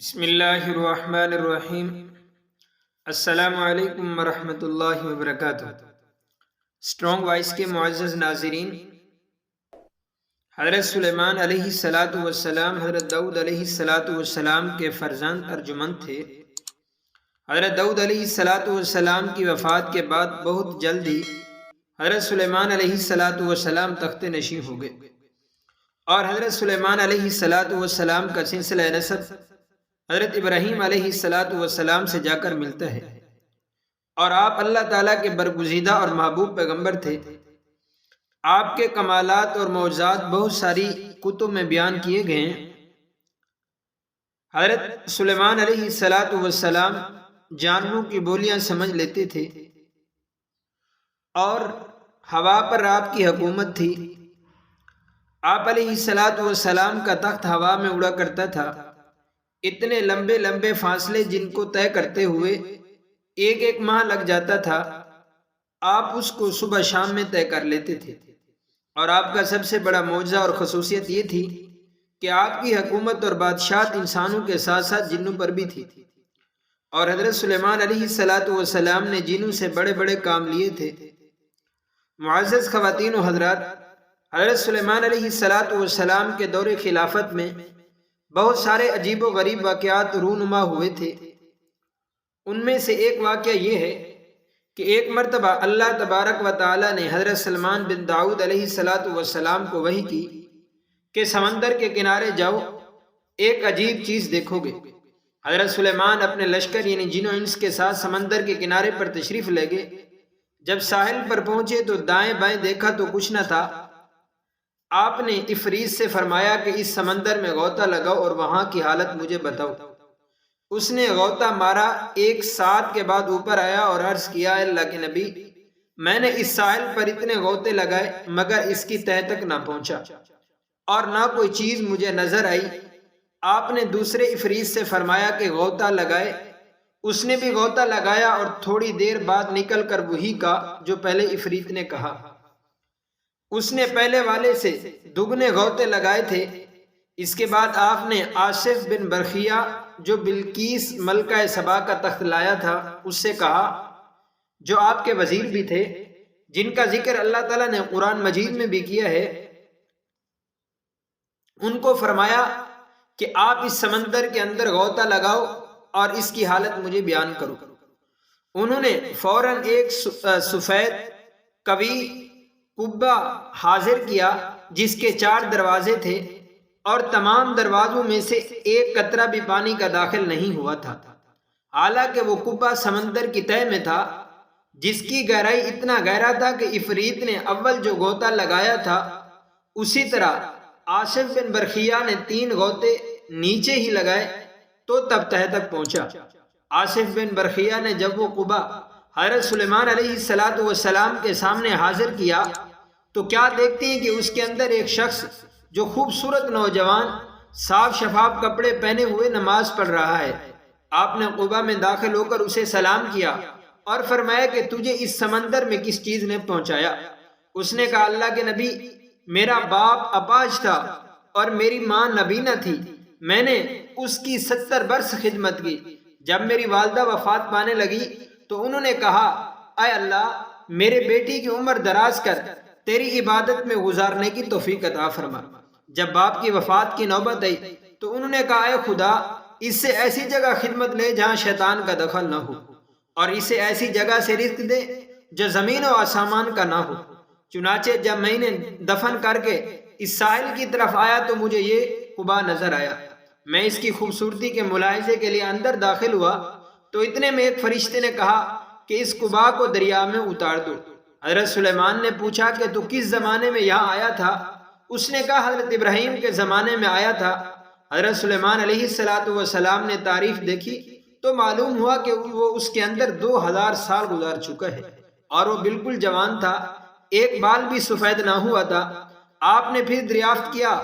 بسم اللہ الرحمن الرحیم۔ السلام علیکم ورحمۃ اللہ وبرکاتہ۔ اسٹرانگ وائس کے معزز ناظرین، حضرت سلیمان علیہ السلام حضرت داؤد علیہ السلام کے فرزند ارجمند تھے۔ حضرت داؤد علیہ السلام کی وفات کے بعد بہت جلد ہی حضرت سلیمان علیہ السلام تخت نشین ہو گئے، اور حضرت سلیمان علیہ السلام کا سلسلہ نسب حضرت ابراہیم علیہ السلام سے جا کر ملتا ہے، اور آپ اللہ تعالیٰ کے برگزیدہ اور محبوب پیغمبر تھے۔ آپ کے کمالات اور معجزات بہت ساری کتب میں بیان کیے گئے ہیں۔ حضرت سلیمان علیہ السلام جانوروں کی بولیاں سمجھ لیتے تھے، اور ہوا پر آپ کی حکومت تھی۔ آپ علیہ السلام کا تخت ہوا میں اڑا کرتا تھا۔ اتنے لمبے لمبے فاصلے جن کو طے کرتے ہوئے ایک ماہ لگ جاتا تھا، آپ اس کو صبح شام میں طے کر لیتے تھے۔ اور آپ کا سب سے بڑا معجزہ اور خصوصیت یہ تھی کہ آپ کی حکومت اور بادشاہت انسانوں کے ساتھ ساتھ جنوں پر بھی تھی، اور حضرت سلیمان علیہ السلام نے جنوں سے بڑے بڑے کام لیے تھے۔ معزز خواتین و حضرات، حضرت سلیمان علیہ السلام کے دور خلافت میں بہت سارے عجیب و غریب واقعات رونما ہوئے تھے۔ ان میں سے ایک واقعہ یہ ہے کہ ایک مرتبہ اللہ تبارک و تعالی نے حضرت سلیمان بن داؤد علیہ السلام کو وحی کی کہ سمندر کے کنارے جاؤ، ایک عجیب چیز دیکھو گے۔ حضرت سلیمان اپنے لشکر یعنی جن و انس کے ساتھ سمندر کے کنارے پر تشریف لے گئے۔ جب ساحل پر پہنچے تو دائیں بائیں دیکھا تو کچھ نہ تھا۔ آپ نے افریت سے فرمایا کہ اس سمندر میں غوطہ لگاؤ اور وہاں کی حالت مجھے بتاؤ۔ اس نے غوطہ مارا، ایک ساتھ کے بعد اوپر آیا اور عرض کیا، اے اللہ کے نبی، میں نے اس ساحل پر اتنے غوطے لگائے مگر اس کی تہہ تک نہ پہنچا، اور نہ کوئی چیز مجھے نظر آئی۔ آپ نے دوسرے افریت سے فرمایا کہ غوطہ لگائے۔ اس نے بھی غوطہ لگایا اور تھوڑی دیر بعد نکل کر وہی کہا جو پہلے افریت نے کہا۔ اس نے پہلے والے سے دگنے غوطے لگائے تھے۔ اس کے بعد آپ نے آصف بن برخیہ جو بلقیس ملکہ سبا کا تخت لایا تھا اس سے کہا، جو آپ کے وزیر بھی تھے، جن کا ذکر اللہ تعالیٰ نے قرآن مجید میں بھی کیا ہے، ان کو فرمایا کہ آپ اس سمندر کے اندر غوطہ لگاؤ اور اس کی حالت مجھے بیان کرو۔ انہوں نے فوراً ایک سفید قوی قبہ حاضر کیا جس کے 4 دروازے تھے، اور تمام دروازوں میں سے ایک قطرہ بھی پانی کا داخل نہیں ہوا تھا، حالانکہ وہ قبہ سمندر کی تہہ میں تھا، جس کی گہرائی اتنا گہرا تھا کہ افریت نے اول جو غوطہ لگایا تھا اسی طرح آصف بن برخیہ نے 3 غوطے نیچے ہی لگائے تو تب تہہ تک پہنچا۔ آصف بن برخیہ نے جب وہ قبہ حضرت سلیمان علیہ السلام کے سامنے حاضر کیا تو کیا دیکھتے ہیں کہ اس کے اندر ایک شخص جو خوبصورت نوجوان صاف شفاف کپڑے پہنے ہوئے نماز پڑھ رہا ہے۔ آپ نے قبہ میں داخل ہو کر اسے سلام کیا اور فرمایا کہ تجھے اس سمندر میں کس چیز نے پہنچایا؟ اس نے کہا، اللہ کے نبی، میرا باپ اپاہج تھا اور میری ماں نبینہ تھی، میں نے اس کی 70 برس خدمت کی۔ جب میری والدہ وفات پانے لگی تو انہوں نے کہا، اے اللہ، میرے بیٹی کی عمر دراز کر تیری عبادت میں گزارنے کی توفیق عطا فرما۔ جب باپ کی وفات کی نوبت آئی تو انہوں نے کہا، اے خدا، اس سے ایسی جگہ خدمت لے جہاں شیطان کا دخل نہ ہو، اور اسے ایسی جگہ سے رزق دے جو زمین و آسمان کا نہ ہو۔ چنانچہ جب میں نے دفن کر کے اس ساحل کی طرف آیا تو مجھے یہ قبہ نظر آیا۔ میں اس کی خوبصورتی کے ملاحظے کے لیے اندر داخل ہوا تو اتنے میں ایک فرشتے نے کہا کہ اس قبہ کو دریا میں اتار دو۔ حضرت سلیمان نے پوچھا کہ تو کس زمانے میں یہاں آیا تھا؟ اس نے کہا، حضرت ابراہیم کے زمانے میں آیا تھا۔ حضرت سلیمان علیہ السلام نے تعریف دیکھی تو معلوم ہوا کہ وہ اس کے اندر 2000 سال گزار چکا ہے، اور وہ بالکل جوان تھا، ایک بال بھی سفید نہ ہوا تھا۔ آپ نے پھر دریافت کیا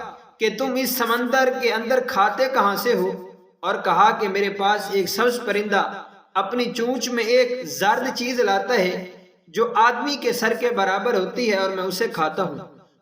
کہ تم اس سمندر کے اندر کھاتے کہاں سے ہو؟ اور کہا کہ میرے پاس ایک سبز پرندہ اپنی چونچ میں ایک زرد چیز لاتا ہے جو آدمی کے سر کے برابر ہوتی ہے، اور میں اسے کھاتا ہوں۔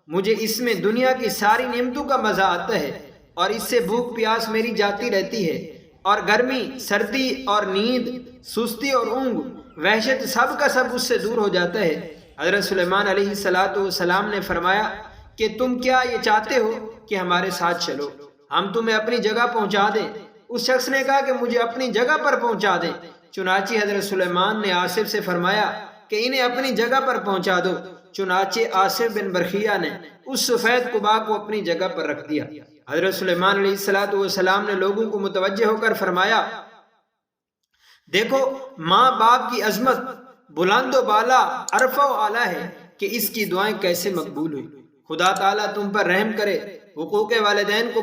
مجھے اس میں دنیا کی ساری نعمتوں کا مزہ آتا ہے، اور اس سے بھوک پیاس میری جاتی رہتی ہے۔ اور گرمی، سردی اور نیند، سستی اور اونگ، وحشت، سب کا سب اس سے دور ہو جاتا ہے۔ حضرت سلیمان علیہ السلام نے فرمایا کہ تم کیا یہ چاہتے ہو کہ ہمارے ساتھ چلو، ہم تمہیں اپنی جگہ پہنچا دیں؟ اس شخص نے کہا کہ مجھے اپنی جگہ پر پہنچا دیں۔ چنانچہ حضرت سلیمان نے آصف سے فرمایا کہ انہیں اپنی جگہ پر پہنچا دو۔ چنانچہ آصف بن برخیہ نے اس سفید قبا کو اپنی جگہ پر رکھ دیا۔ حضرت سلیمان علیہ السلام نے لوگوں کو متوجہ ہو کر فرمایا، دیکھو ماں باپ کی عظمت بلند و بالا، عرفہ و اعلیٰ ہے کہ اس کی دعائیں کیسے مقبول ہوئی۔ خدا تعالیٰ تم پر رحم کرے، حقوق والدین کو